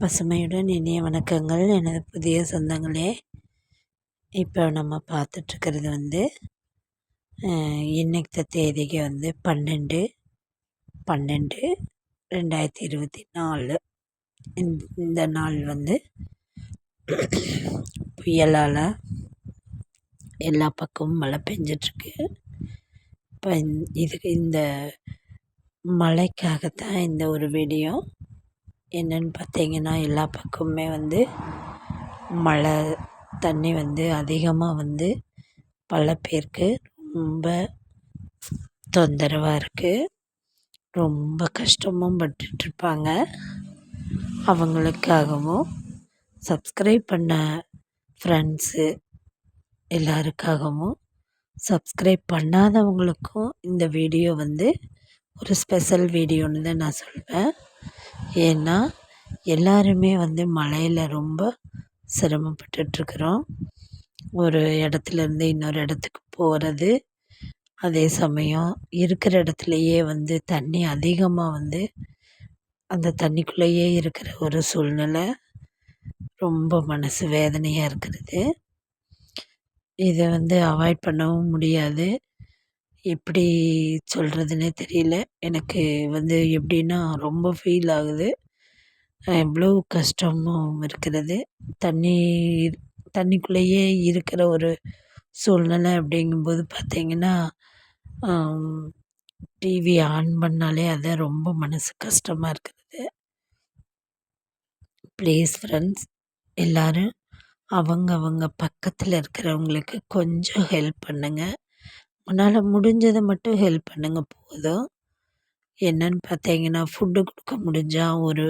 பசுமையுடன் இனிய வணக்கங்கள் எனது புதிய சொந்தங்களே. இப்போ நம்ம பார்த்துட்ருக்கிறது இன்னைக்கு தேதிக்கு 12/12/2024. இந்த நாள் புயலால் எல்லா பக்கமும் மழை பெஞ்சிட்ருக்கு. இப்போ இந்த மழைக்காகத்தான் இந்த ஒரு வீடியோ. என்னென்னு பார்த்தீங்கன்னா, எல்லா பக்கமுமே மழை தண்ணி அதிகமாக பல பேருக்கு ரொம்ப தொந்தரவாக இருக்குது. ரொம்ப கஷ்டமும் பட்டுட்ருப்பாங்க. அவங்களுக்காகவும் சப்ஸ்கிரைப் பண்ண ஃப்ரெண்ட்ஸு எல்லாருக்காகவும், சப்ஸ்கிரைப் பண்ணாதவங்களுக்கும் இந்த வீடியோ ஒரு ஸ்பெஷல் வீடியோன்னு தான் நான் சொல்வேன். ஏன்னா எல்லாருமே மழையில் ரொம்ப சிரமப்பட்டுட்ருக்குறோம். ஒரு இடத்துலேருந்து இன்னொரு இடத்துக்கு போகிறது, அதே சமயம் இருக்கிற இடத்துலையே தண்ணி அதிகமாக அந்த தண்ணிக்குள்ளேயே இருக்கிற ஒரு சூழ்நிலை ரொம்ப மனசு வேதனையாக இருக்கிறது. இதை அவாய்ட் பண்ணவும் முடியாது. எப்படி சொல்கிறதுனே தெரியல. எனக்கு எப்படின்னா ரொம்ப ஃபீல் ஆகுது. எவ்வளோ கஷ்டமும் இருக்கிறது. தண்ணிக்குள்ளேயே இருக்கிற ஒரு சூழ்நிலை அப்படிங்கும்போது பார்த்திங்கன்னா, டிவி ஆன் பண்ணாலே அதான் ரொம்ப மனசு கஷ்டமாக இருக்கிறது. ப்ளீஸ் ஃப்ரெண்ட்ஸ், எல்லோரும் அவங்க பக்கத்தில் இருக்கிறவங்களுக்கு கொஞ்சம் ஹெல்ப் பண்ணுங்கள். உன்னால் முடிஞ்சதை மட்டும் ஹெல்ப் பண்ணுங்கள் போதும். என்னன்னு பார்த்தீங்கன்னா, ஃபுட்டு கொடுக்க முடிஞ்சால் ஒரு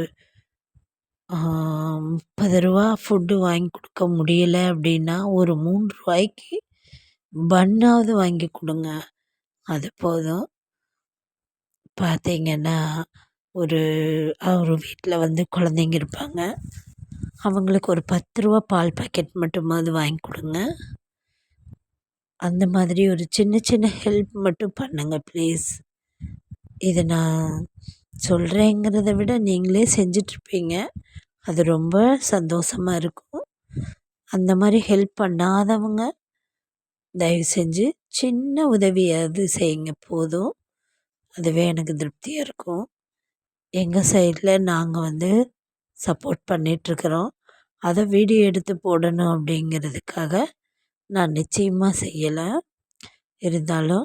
30 ஃபுட்டு வாங்கி கொடுக்க முடியலை அப்படின்னா, ஒரு 3 பன்னாவது வாங்கி கொடுங்க. அது போதும். பார்த்தீங்கன்னா, ஒரு வீட்டில் குழந்தைங்க இருப்பாங்க. அவங்களுக்கு ஒரு 10 பால் பாக்கெட் மட்டுமாவது வாங்கி கொடுங்க. அந்த மாதிரி ஒரு சின்ன சின்ன ஹெல்ப் மட்டும் பண்ணுங்கள் ப்ளீஸ். இதை நான் சொல்கிறேங்கிறத விட நீங்களே செஞ்சிட்ருப்பீங்க. அது ரொம்ப சந்தோஷமாக இருக்கும். அந்த மாதிரி ஹெல்ப் பண்ணாதவங்க தயவு செஞ்சு சின்ன உதவியாவது செய்யுங்க போதும். அதுவே எனக்கு திருப்தியாக இருக்கும். எங்கள் சைடில் நாங்கள் சப்போர்ட் பண்ணிகிட்ருக்குறோம். அதை வீடியோ எடுத்து போடணும் அப்படிங்கிறதுக்காக நான் நிச்சயமாக செய்யலை. இருந்தாலும்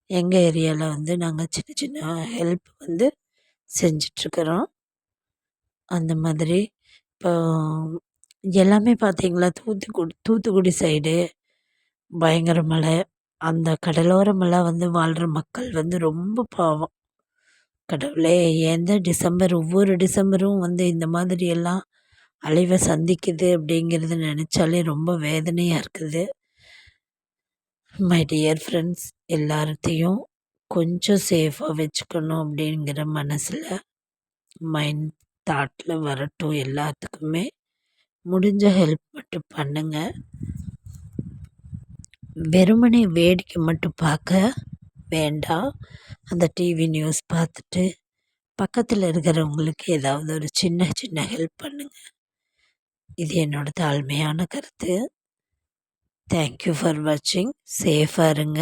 எங்கள் ஏரியாவில் நாங்கள் சின்ன சின்ன ஹெல்ப் செஞ்சிட்ருக்குறோம். அந்த மாதிரி இப்போ எல்லாமே பார்த்திங்களா, தூத்துக்குடி சைடு பயங்கர மழை. அந்த கடலோரமெல்லாம் வாழ்கிற மக்கள் ரொம்ப பாவம். கடவுளே, ஏன் தான் ஒவ்வொரு டிசம்பரும் இந்த மாதிரியெல்லாம் அழிவை சந்திக்குது அப்படிங்கிறது நினச்சாலே ரொம்ப வேதனையாக இருக்குது. மை டியர் ஃப்ரெண்ட்ஸ், எல்லாத்தையும் கொஞ்சம் சேஃபாக வச்சுக்கணும் அப்படிங்கிற மனசில் மைண்ட் தாட்டில் வரட்டும். எல்லாத்துக்குமே முடிஞ்ச ஹெல்ப் மட்டும் பண்ணுங்கள். வெறுமனே வேடிக்கை மட்டும் பார்க்க வேண்டாம். அந்த டிவி நியூஸ் பார்த்துட்டு பக்கத்தில் இருக்கிறவங்களுக்கு ஏதாவது ஒரு சின்ன சின்ன ஹெல்ப் பண்ணுங்கள். இது என்னோட தாழ்மையான கருத்து. தேங்க்யூ ஃபார் வாட்சிங். சேஃபாக இருங்க.